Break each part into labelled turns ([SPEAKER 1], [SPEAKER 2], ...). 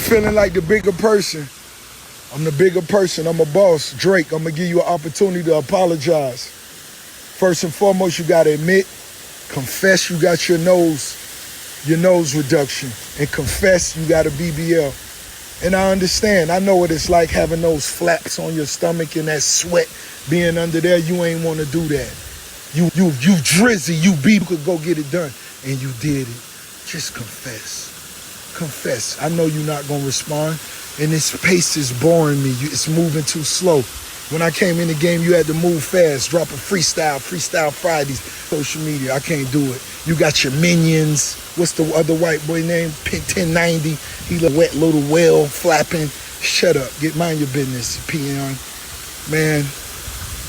[SPEAKER 1] feeling like the bigger person. I'm the bigger person. I'm a boss. Drake, I'm going to give you an opportunity to apologize. First and foremost, you got to admit, confess you got your nose reduction, and confess you got a BBL. And I understand. I know what it's like having those flaps on your stomach and that sweat being under there. You ain't want to do that. You Drizzy, you could go get it done. And you did it. Just confess. Confess. I know you're not going to respond. And this pace is boring me. It's moving too slow. When I came in the game, you had to move fast, drop a freestyle Fridays, social media. I can't do it. You got your minions. What's the other white boy name? 1090. He a wet little whale flapping. Shut up. Mind your business, peon. Man,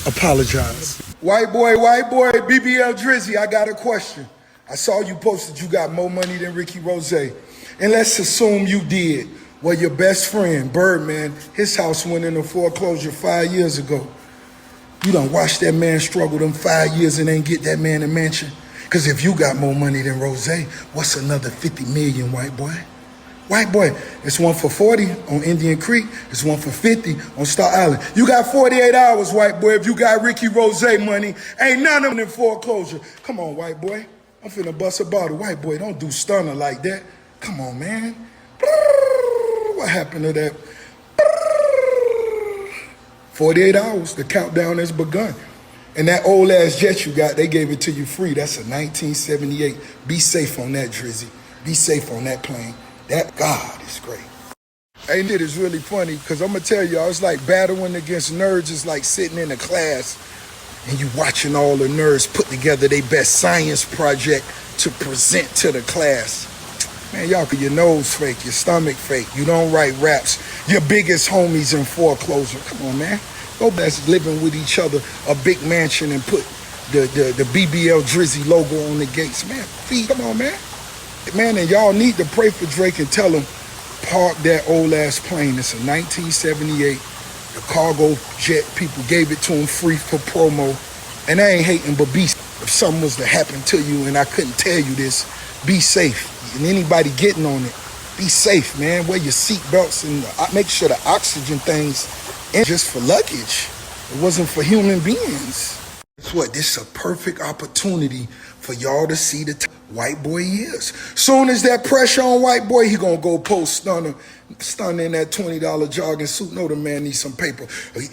[SPEAKER 1] apologize. White boy, BBL Drizzy, I got a question. I saw you posted you got more money than Ricky Rozay. And let's assume you did. Well, your best friend, Birdman, his house went into foreclosure 5 years ago. You done watched that man struggle them 5 years and ain't get that man a mansion? Because if you got more money than Rozay, what's another 50 million, white boy? White boy, it's one for 40 on Indian Creek. It's one for 50 on Star Island. You got 48 hours, white boy. If you got Ricky Rozay money, ain't none of them in foreclosure. Come on, white boy. I'm finna bust a bottle. White boy, don't do stunner like that. Come on, man. What happened to that? 48 hours, the countdown has begun. And that old ass jet you got, they gave it to you free. That's a 1978. Be safe on that, Drizzy. Be safe on that plane. That God is great. Hey, it is really funny because I'm going to tell y'all, it's like battling against nerds. It's like sitting in a class and you watching all the nerds put together their best science project to present to the class. Man, y'all, your nose fake, your stomach fake. You don't write raps. Your biggest homies in foreclosure. Come on, man. Go back living with each other, a big mansion, and put the BBL Drizzy logo on the gates. Man, come on, man. Man, and y'all need to pray for Drake and tell him, park that old ass plane. It's a 1978. The cargo jet people gave it to him free for promo. And I ain't hating, but be if something was to happen to you and I couldn't tell you this, be safe. And anybody getting on it, be safe, man. Wear your seat belts and make sure the oxygen things ain't just for luggage. It wasn't for human beings. Guess what? This is a perfect opportunity for y'all to see the white boy is. Soon as that pressure on white boy, he gonna go post stunner in that $20 jogging suit. No, the man needs some paper.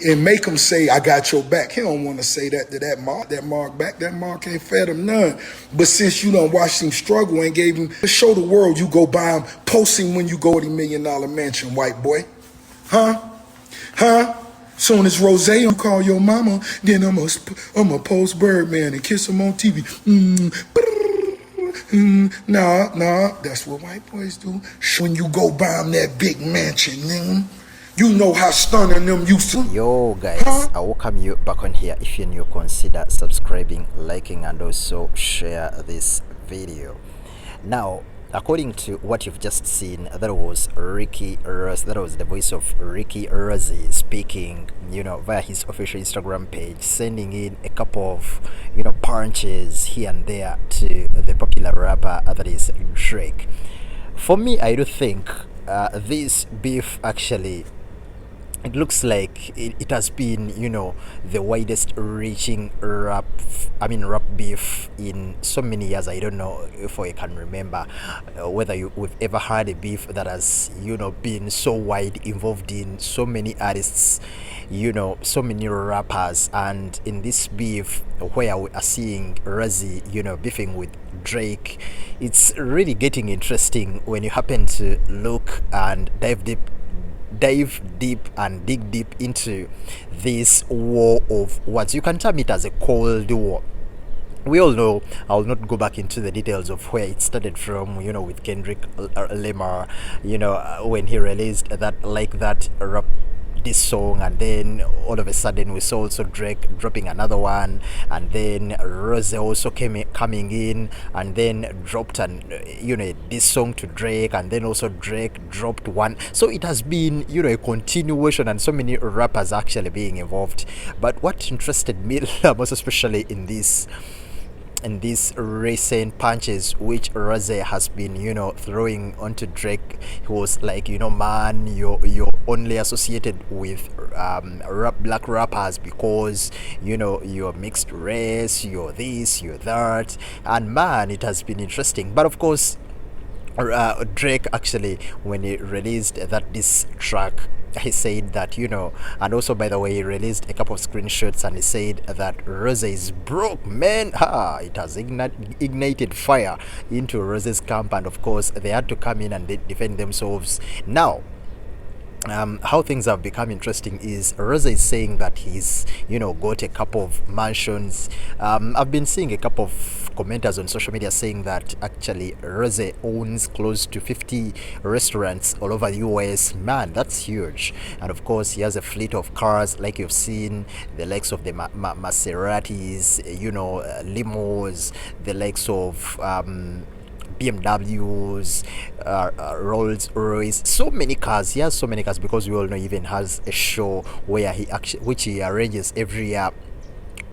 [SPEAKER 1] And make him say, I got your back. He don't want to say that to that Mark back. That Mark ain't fed him none. But since you done watched him struggle and gave him, show the world you go buy him, post him when you go to $40 million mansion, white boy. Huh? Soon as Rozay, you call your mama, then I'ma post Birdman and kiss him on TV. Nah, that's what white boys do. When you go buy them that big mansion, you know how stunning them used to.
[SPEAKER 2] Yo guys, I welcome you back on here. If you're new, consider subscribing, liking, and also share this video. Now, according to what you've just seen, that was Ricky Rozay. That was the voice of Ricky Rozay speaking, via his official Instagram page, sending in a couple of, punches here and there to the popular rapper that is Drake. For me, I do think this beef actually, it looks like it has been, the widest reaching rap beef in so many years. I don't know if I can remember whether we've ever had a beef that has, been so wide, involved in so many artists, so many rappers. And in this beef where we are seeing Rozay, beefing with Drake, it's really getting interesting when you happen to look and dive deep and dig deep into this war of words. You can term it as a cold war. We all know, I'll not go back into the details of where it started from, with Kendrick Lamar, when he released that rap this song, and then all of a sudden we saw also Drake dropping another one, and then Rozay also coming in and then dropped this song to Drake, and then also Drake dropped one. So it has been a continuation, and so many rappers actually being involved. But what interested me most especially in this and these recent punches which Rozay has been, throwing onto Drake. He was like, man, you're only associated with black rappers because you're mixed race, you're this, you're that, and man, it has been interesting. But of course, Drake actually, when he released that this track, he said that, and also, by the way, he released a couple of screenshots and he said that Rozay is broke, man. It has ignited fire into Rozay's camp, and of course they had to come in and they defend themselves. Now, how things have become interesting is Rozay is saying that he's got a couple of mansions. I've been seeing a couple of commenters on social media saying that actually Rozay owns close to 50 restaurants all over the US. Man, that's huge. And of course, he has a fleet of cars, like you've seen, the likes of the Maseratis, limos, the likes of BMWs, Rolls Royce, so many cars. He has so many cars because we all know he even has a show where which he arranges every year,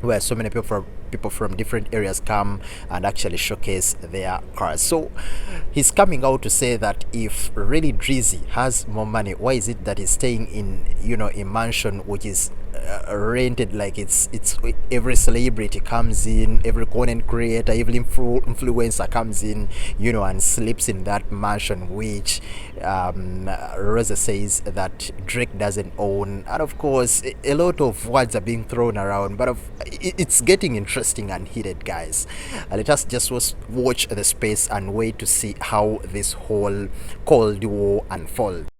[SPEAKER 2] where so many people from different areas come and actually showcase their cars. So he's coming out to say that if really Drizzy has more money, why is it that he's staying in a mansion which is rented? Like it's every celebrity comes in, every content creator, every influencer comes in, and sleeps in that mansion, which Rozay says that Drake doesn't own. And of course, a lot of words are being thrown around, but it's getting interesting and heated, guys. Let us just watch the space and wait to see how this whole Cold War unfolds.